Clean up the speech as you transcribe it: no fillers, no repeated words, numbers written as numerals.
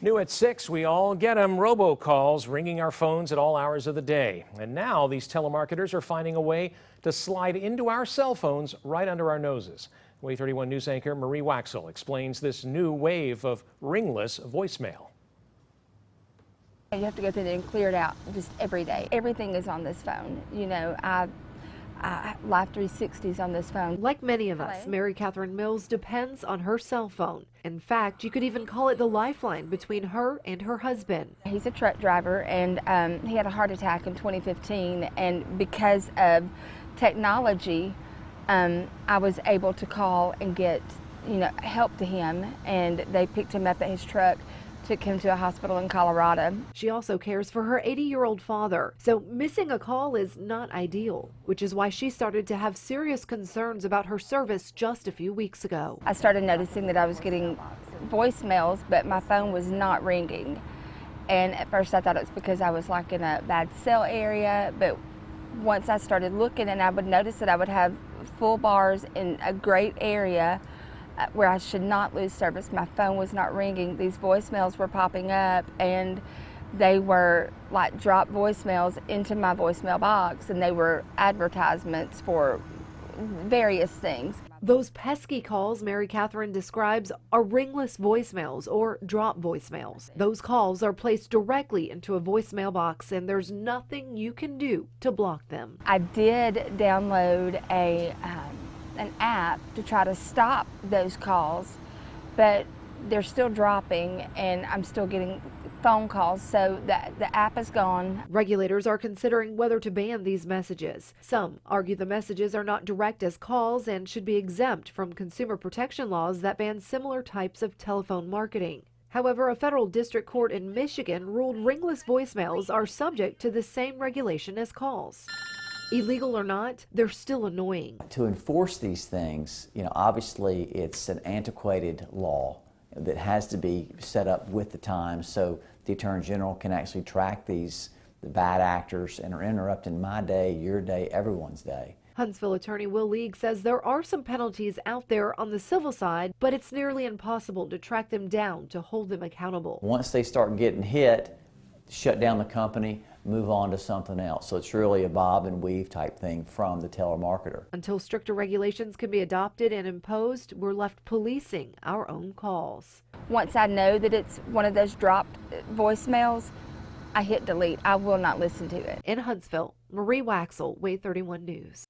New at 6, we all get them, robocalls ringing our phones at all hours of the day. And now these telemarketers are finding a way to slide into our cell phones right under our noses. WAY 31 News anchor Marie Waxel explains this new wave of ringless voicemail. You have to go through there and clear it out just every day. Everything is on this phone. You know, Life 360's on this phone. Like many of us, Mary Catherine Mills depends on her cell phone. In fact, you could even call it the lifeline between her and her husband. He's a truck driver, and he had a heart attack in 2015, and because of technology, I was able to call and get, help to him, and they picked him up at his truck, took him to a hospital in Colorado. She also cares for her 80-year-old father, so missing a call is not ideal, which is why she started to have serious concerns about her service just a few weeks ago. I started noticing that I was getting voicemails, but my phone was not ringing. And at first I thought it was because I was like in a bad cell area, but once I started looking, and I would notice that I would have full bars in a great area where I should not lose service. My phone was not ringing. These voicemails were popping up, and they were like drop voicemails into my voicemail box, and they were advertisements for various things. Those pesky calls Mary Catherine describes are ringless voicemails or drop voicemails. Those calls are placed directly into a voicemail box, and there's nothing you can do to block them. I did download an app to try to stop those calls, but they're still dropping, and I'm still getting phone calls, so the app is gone. Regulators are considering whether to ban these messages. Some argue the messages are not direct as calls and should be exempt from consumer protection laws that ban similar types of telephone marketing. However, a federal district court in Michigan ruled ringless voicemails are subject to the same regulation as calls. Illegal or not, they're still annoying. To enforce these things, obviously it's an antiquated law that has to be set up with the times so the Attorney General can actually track the bad actors and are interrupting my day, your day, everyone's day. Huntsville attorney Will League says there are some penalties out there on the civil side, but it's nearly impossible to track them down to hold them accountable. Once they start getting hit, shut down the company, move on to something else. So it's really a bob and weave type thing from the telemarketer. Until stricter regulations can be adopted and imposed, we're left policing our own calls. Once I know that it's one of those dropped voicemails, I hit delete. I will not listen to it. In Huntsville, Marie Waxel, WAY 31 News.